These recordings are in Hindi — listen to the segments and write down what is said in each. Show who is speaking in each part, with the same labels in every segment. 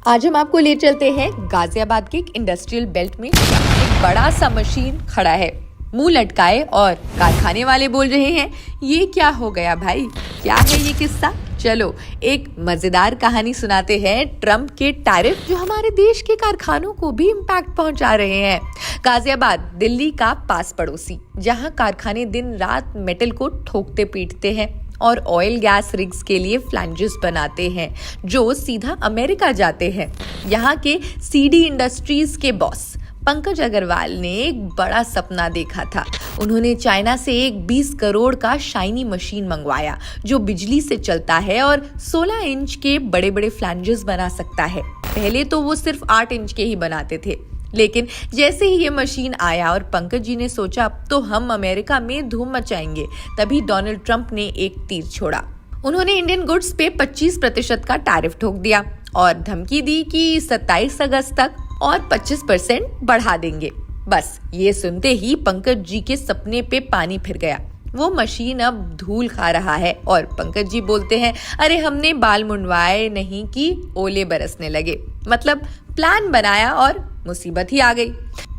Speaker 1: आज हम आपको ले चलते हैं गाजियाबाद के एक इंडस्ट्रियल बेल्ट में। एक बड़ा सा मशीन खड़ा है, मुंह लटकाए, और कारखाने वाले बोल रहे हैं ये क्या हो गया भाई, क्या है ये किस्सा। चलो एक मजेदार कहानी सुनाते हैं ट्रम्प के टैरिफ जो हमारे देश के कारखानों को भी इम्पैक्ट पहुंचा रहे हैं। गाजियाबाद दिल्ली का पास पड़ोसी, जहां कारखाने दिन रात मेटल को ठोकते पीटते हैं और ऑयल गैस रिग्स के लिए फ्लैंजेस बनाते हैं जो सीधा अमेरिका जाते हैं। यहाँ के सीडी इंडस्ट्रीज के बॉस पंकज अग्रवाल ने एक बड़ा सपना देखा था। उन्होंने चाइना से एक 20 करोड़ का शाइनी मशीन मंगवाया जो बिजली से चलता है और 16 इंच के बड़े बड़े फ्लैंजेस बना सकता है। पहले तो वो सिर्फ 8 इंच के ही बनाते थे, लेकिन जैसे ही ये मशीन आया और पंकज जी ने सोचा अब तो हम अमेरिका में धूम मचाएंगे, तभी डोनाल्ड ट्रंप ने एक तीर छोड़ा। उन्होंने इंडियन गुड्स पे 25% का टैरिफ ठोक दिया और धमकी दी कि 27 अगस्त तक और 25% बढ़ा देंगे। बस ये सुनते ही पंकज जी के सपने पे पानी फिर गया। वो मशीन अब धूल खा रहा है और पंकज जी बोलते हैं अरे हमने बाल मुंडवाए नहीं कि ओले बरसने लगे। मतलब प्लान बनाया और मुसीबत ही आ गई।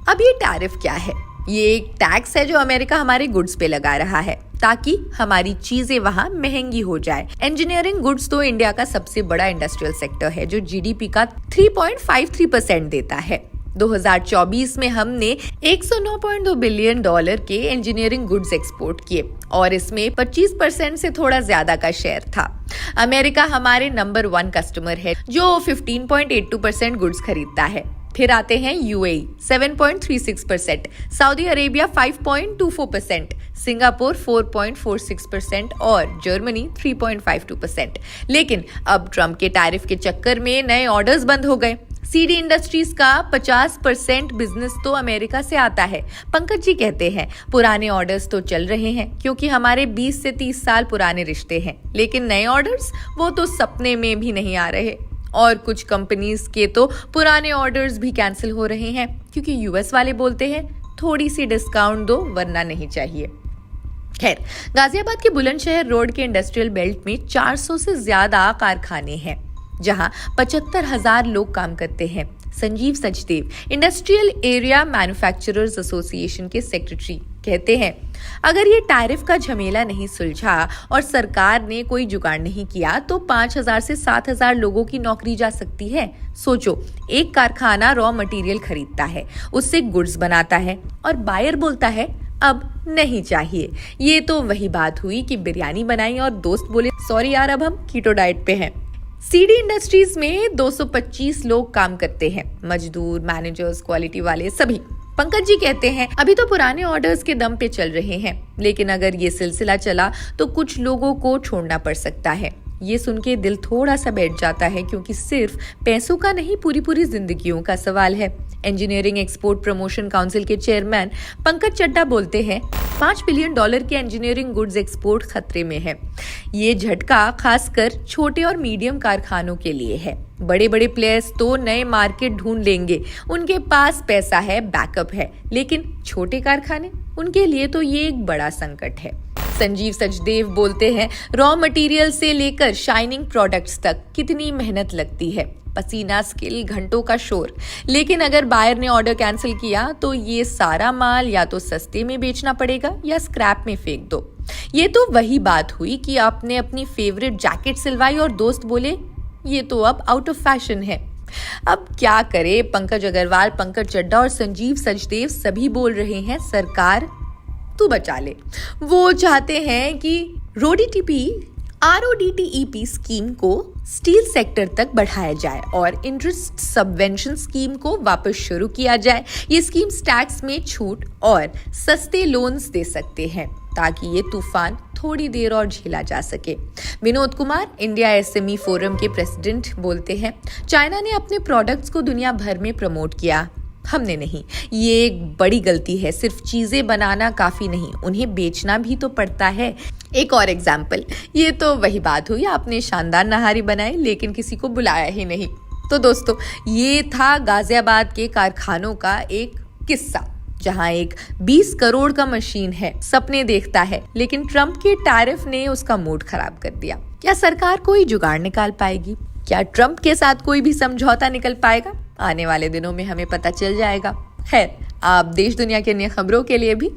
Speaker 1: अब ये टैरिफ क्या है? ये एक टैक्स है जो अमेरिका हमारे गुड्स पे लगा रहा है ताकि हमारी चीजें वहां महंगी हो जाए। इंजीनियरिंग गुड्स तो इंडिया का सबसे बड़ा इंडस्ट्रियल सेक्टर है जो जीडीपी का 3.53% देता है। 2024 में हमने $109.2 बिलियन के इंजीनियरिंग गुड्स एक्सपोर्ट किए और इसमें 25% से थोड़ा ज्यादा का शेयर था। अमेरिका हमारे नंबर 1 कस्टमर है जो 15.82% गुड्स खरीदता है। फिर आते हैं यूएई 7.36%, सऊदी अरेबिया 5.24%, सिंगापुर 4.46% और जर्मनी 3.52%। लेकिन अब ट्रम्प के टैरिफ के चक्कर में नए ऑर्डर्स बंद हो गए। सीडी इंडस्ट्रीज का 50% बिजनेस तो अमेरिका से आता है। पंकज जी कहते हैं पुराने ऑर्डर्स तो चल रहे हैं क्योंकि हमारे 20 से 30 साल पुराने रिश्ते हैं, लेकिन नए ऑर्डर्स वो तो सपने में भी नहीं आ रहे। और कुछ कंपनीज के तो पुराने ऑर्डर्स भी कैंसिल हो रहे हैं क्योंकि यूएस वाले बोलते हैं थोड़ी सी डिस्काउंट दो वरना नहीं चाहिए। खैर, गाजियाबाद के बुलंदशहर रोड के इंडस्ट्रियल बेल्ट में 400 से ज्यादा कारखाने हैं जहां 75,000 लोग काम करते हैं। Sanjeev Sachdev industrial area manufacturers association के सेक्रेटरी कहते हैं अगर ये टैरिफ का झमेला नहीं सुलझा और सरकार ने कोई जुगाड़ नहीं किया तो 5,000 से 7,000 लोगों की नौकरी जा सकती है। सोचो, एक कारखाना रॉ मटेरियल खरीदता है, उससे गुड्स बनाता है और बायर बोलता है अब नहीं चाहिए। ये तो वही बात हुई कि बिरयानी बनाई और दोस्त बोले सॉरी यार अब हम कीटो डाइट पे हैं। सीडी इंडस्ट्रीज में 225 लोग काम करते हैं, मजदूर, मैनेजर्स, क्वालिटी वाले सभी। पंकज जी कहते हैं अभी तो पुराने ऑर्डर्स के दम पे चल रहे हैं, लेकिन अगर ये सिलसिला चला तो कुछ लोगों को छोड़ना पड़ सकता है। ये सुन के दिल थोड़ा सा बैठ जाता है क्योंकि सिर्फ पैसों का नहीं पूरी जिंदगियों का सवाल है। इंजीनियरिंग एक्सपोर्ट प्रमोशन काउंसिल के चेयरमैन पंकज चड्डा बोलते हैं $5 बिलियन के इंजीनियरिंग गुड्स एक्सपोर्ट खतरे में है। ये झटका खासकर छोटे और मीडियम कारखानों के लिए है। बड़े बड़े प्लेयर्स तो नए मार्केट ढूंढ लेंगे, उनके पास पैसा है, बैकअप है, लेकिन छोटे कारखाने, उनके लिए तो ये एक बड़ा संकट है। संजीव सचदेव बोलते हैं रॉ मटेरियल से लेकर शाइनिंग प्रोडक्ट्स तक कितनी मेहनत लगती है, पसीना, स्किल, घंटों का शोर। लेकिन अगर बायर ने ऑर्डर कैंसिल किया तो ये सारा माल या तो सस्ते में बेचना पड़ेगा या स्क्रैप में फेंक दो। ये तो वही बात हुई कि आपने अपनी फेवरेट जैकेट सिलवाई और दोस्त बोले ये तो अब आउट ऑफ फैशन है। अब क्या करे? पंकज अग्रवाल, पंकज चड्डा और संजीव सचदेव सभी बोल रहे हैं सरकार तू बचा ले। वो चाहते हैं कि RODTEP स्कीम को स्टील सेक्टर तक बढ़ाया जाए और इंटरेस्ट सबवेंशन स्कीम को वापस शुरू किया जाए। ये स्कीम टैक्स में छूट और सस्ते लोन्स दे सकते हैं ताकि ये तूफान थोड़ी देर और झेला जा सके। Vinod Kumar India SME forum के प्रेसिडेंट बोलते हैं चाइना ने अपने प्रोडक्ट्स को दुनिया भर में प्रमोट किया, हमने नहीं। ये एक बड़ी गलती है। सिर्फ चीजें बनाना काफी नहीं, उन्हें बेचना भी तो पड़ता है। एक और एग्जाम्पल, ये तो वही बात हुई आपने शानदार नहारी बनाई लेकिन किसी को बुलाया ही नहीं। तो दोस्तों, ये था गाजियाबाद के कारखानों का एक किस्सा जहां एक 20 करोड़ का मशीन है, सपने देखता है, लेकिन ट्रम्प के टैरिफ ने उसका मूड खराब कर दिया। क्या सरकार कोई जुगाड़ निकाल पाएगी? क्या ट्रंप के साथ कोई भी समझौता निकल पाएगा? आने वाले दिनों में हमें पता चल जाएगा। खैर, आप देश दुनिया की अन्य खबरों के लिए भी